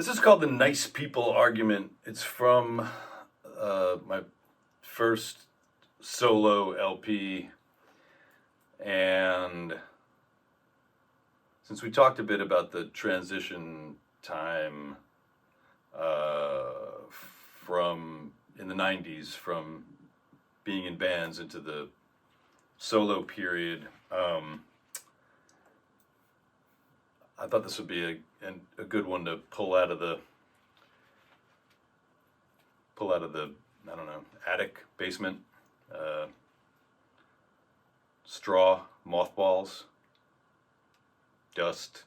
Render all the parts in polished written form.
This is called the Nice People Argument. It's from my first solo LP. And since we talked a bit about the transition time from in the 90s, from being in bands into the solo period, I thought this would be a good one to pull out of the I don't know, attic, basement, straw, mothballs, dust,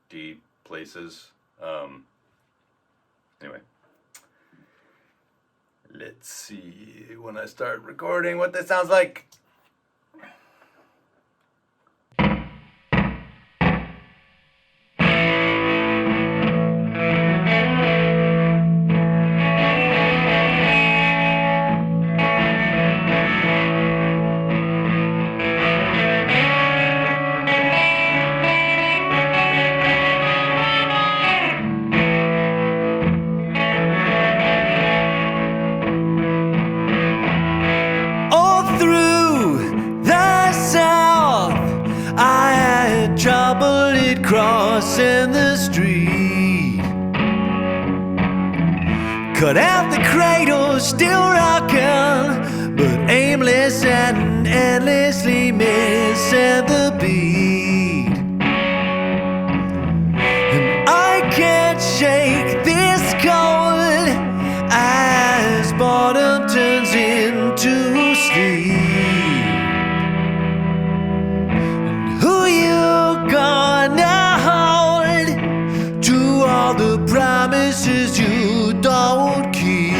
deep places. Anyway, let's see when I start recording what this sounds like. Crossing the street, cut out the cradle, still rocking, but aimless and endlessly missing the beat. And I can't shake this cold as boredom turns into sleep. And who you gonna all the promises you don't keep?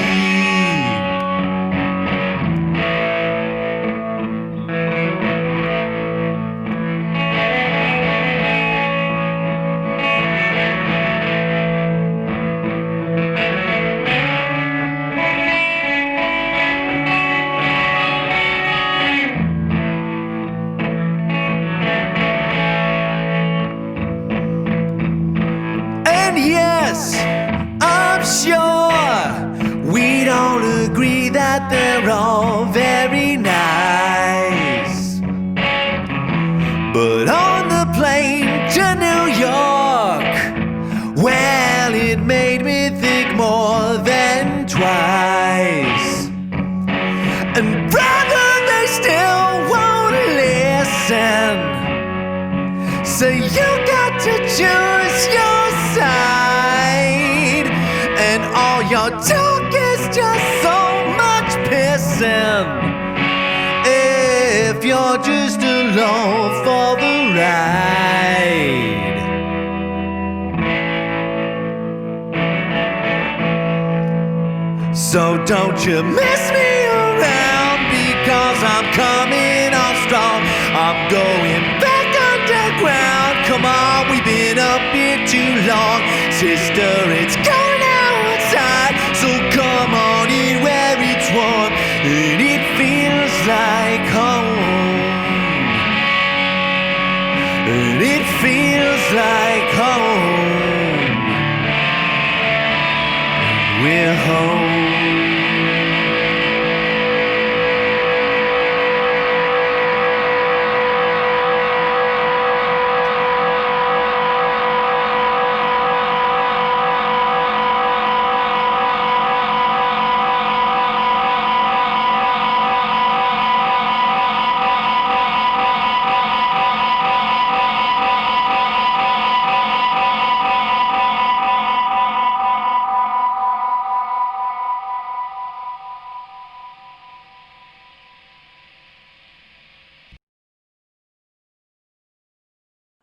That they're all very nice, but on the plane to New York, well, it made me think more than twice. And brother, they still won't listen, so you got to choose your side, and all your talk is just so if you're just along for the ride. So don't you mess me around, because I'm coming on strong. I'm going back underground. Come on, we've been up here too long. Sister, it's cold outside, so come on in where it's warm. And it feels like home. And it feels like home. And we're home.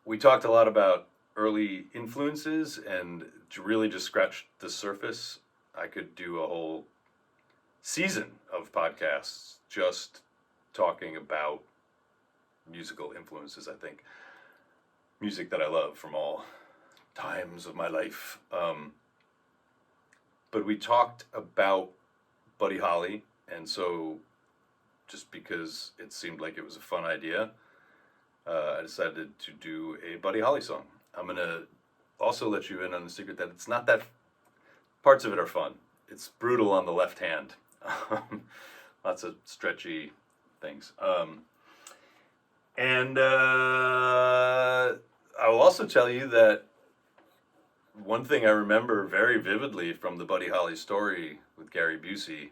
We talked a lot about early influences, and to really just scratch the surface, I could do a whole season of podcasts just talking about musical influences. I think music that I love from all times of my life. But we talked about Buddy Holly, and so just because it seemed like it was a fun idea, I decided to do a Buddy Holly song. I'm going to also let you in on the secret that it's not that, parts of it are fun. It's brutal on the left hand. Lots of stretchy things. And I will also tell you that one thing I remember very vividly from the Buddy Holly story with Gary Busey,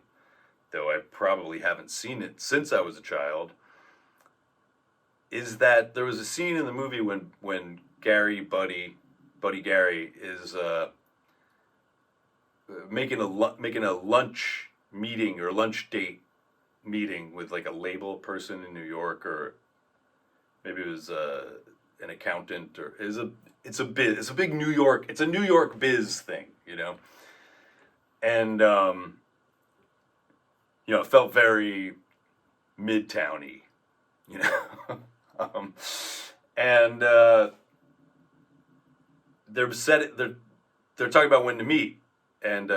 though I probably haven't seen it since I was a child, is that there was a scene in the movie when Buddy Gary is making a lunch meeting or lunch date meeting with like a label person in New York, or maybe it was an accountant, or it's a big New York, it's a New York biz thing, you know, and you know, it felt very Midtown-y, you know. And they're talking about when to meet, and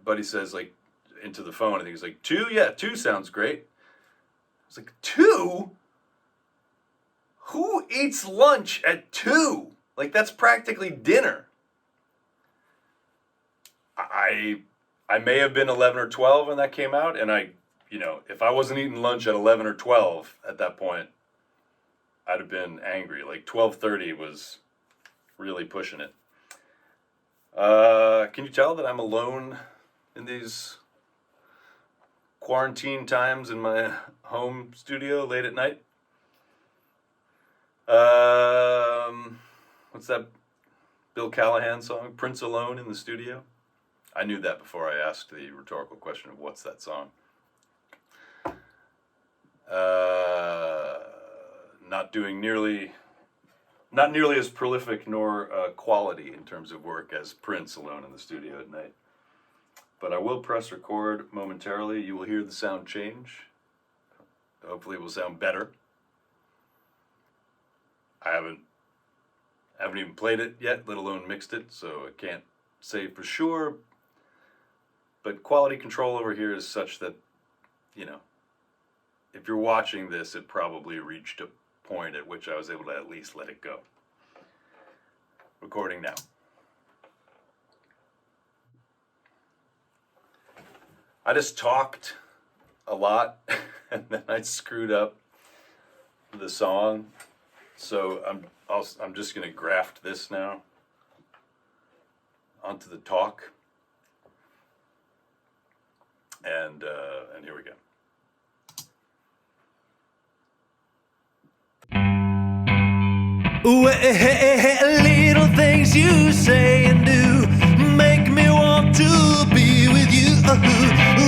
Buddy says, like, into the phone, I think he's like, 2? Yeah, 2 sounds great. I was like, 2? Who eats lunch at 2? Like, that's practically dinner. I may have been 11 or 12 when that came out, and you know, if I wasn't eating lunch at 11 or 12 at that point, I'd have been angry. Like 12:30 was really pushing it. Can you tell that I'm alone in these quarantine times in my home studio late at night? What's that Bill Callahan song, Prince Alone in the Studio? I knew that before I asked the rhetorical question of what's that song. Not nearly as prolific nor quality in terms of work as Prince Alone in the Studio at Night. But I will press record momentarily. You will hear the sound change. Hopefully it will sound better. I haven't even played it yet, let alone mixed it, so I can't say for sure. But quality control over here is such that, you know, if you're watching this, it probably reached a point at which I was able to at least let it go. Recording now. I just talked a lot and then I screwed up the song. So I'm just going to graft this now onto the talk. And here we go. Well, little things you say and do make me want to be with you.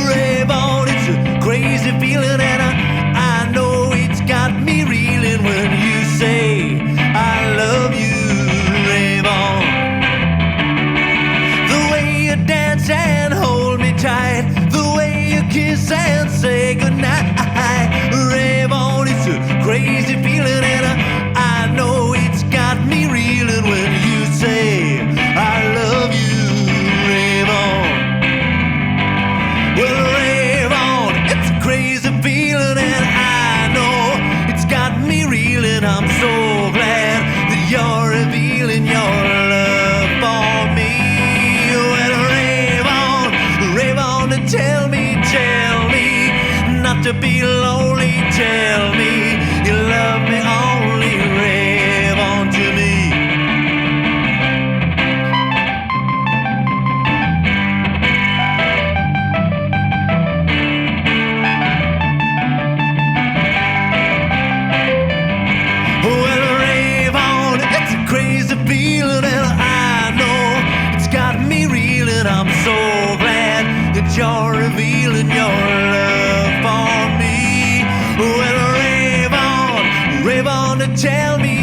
Rave on, it's a crazy feeling, and I know it's got me reeling when you say I love you. Rave on, the way you dance and hold me tight, the way you kiss and say goodnight. Rave on, it's a crazy feeling, and I know it's got me reeling when you say I love you. Rave on, well, rave on, it's a crazy feeling, and I know it's got me reeling. I'm so glad that you're revealing your love for me. Well, rave on to tell me not to be lonely. Tell me you love me only. Rave on to me. Well, rave on, it's a crazy feeling, and I know it's got me reeling. I'm so glad that you're revealing your love for me. Well, rave on to tell me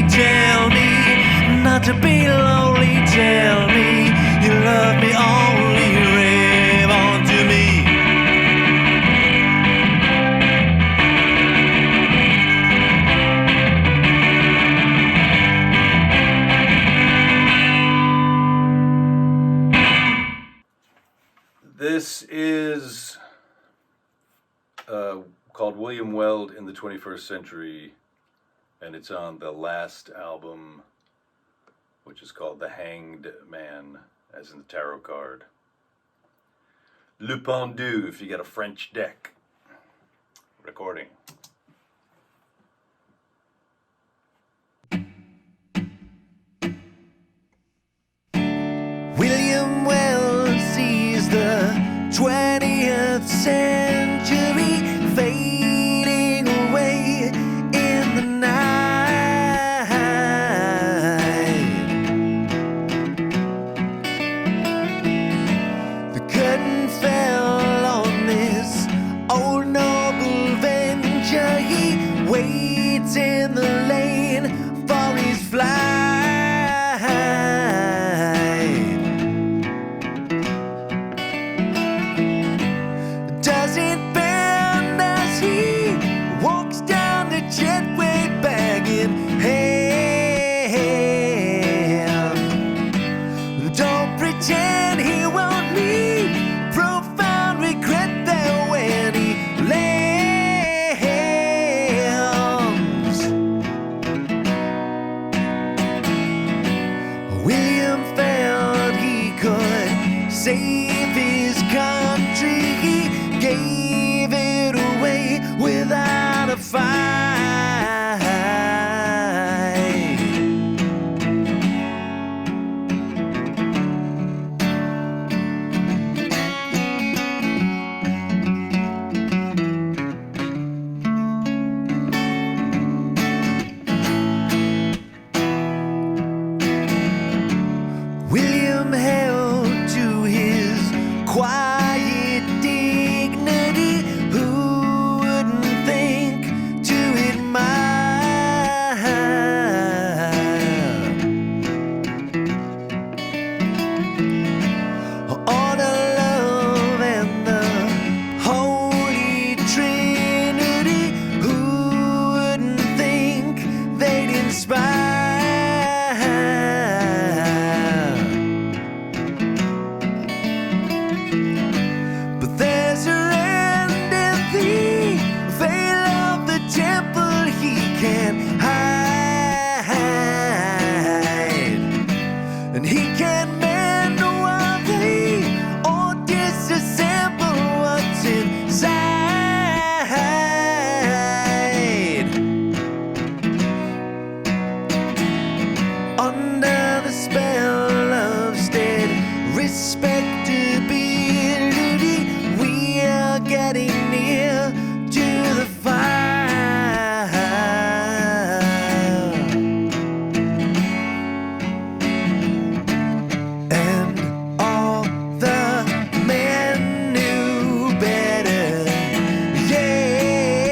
not to be lonely. Tell me you love me only. Rave on to me. This is called William Weld in the 21st Century, and it's on the last album which is called The Hanged Man, as in the tarot card. Le Pendu, if you get a French deck. Recording. William Weld sees the 20th century fading away in the night. The curtain fell on this old noble venture. He waits in the lane for his flight. Does it bend as he walks down the jetway, bag in hand? Don't pretend he won't leave profound regret there when he lands. William felt he could save his country. He gave it away without a fight. William held to his quiet dignity. Who wouldn't think to admire all the love and the Holy Trinity? Who wouldn't think they'd inspire? But there's a rend in the veil of the temple he can't hide, and he can't mend one thing or disassemble what's inside. Under the spell of steady respectability, we are getting near to the fire. And all the men knew better. Yeah,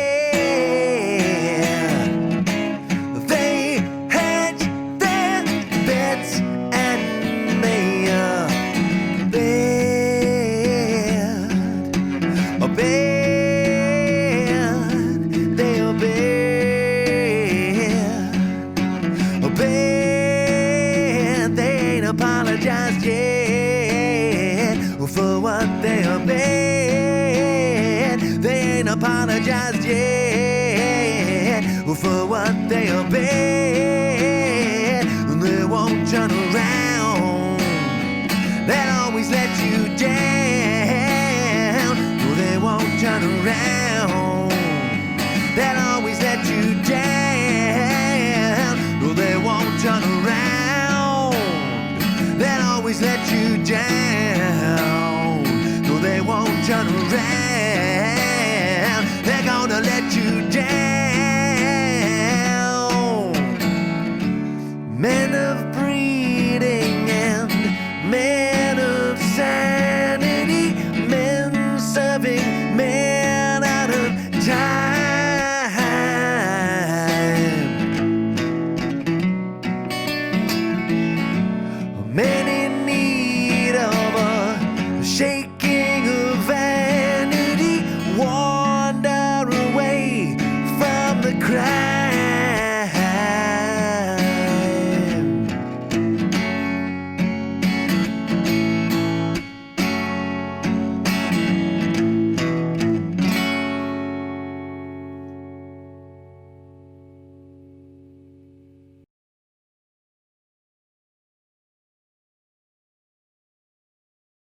they hedged their bets and made a bed. A bed, they obeyed. A bed, they ain't apologized yet for what they obeyed. They ain't apologized yet for what they obeyed. They won't turn around. They'll always let you down. No, they won't turn around. They'll always let you down. No, they won't turn around. They'll always let you down.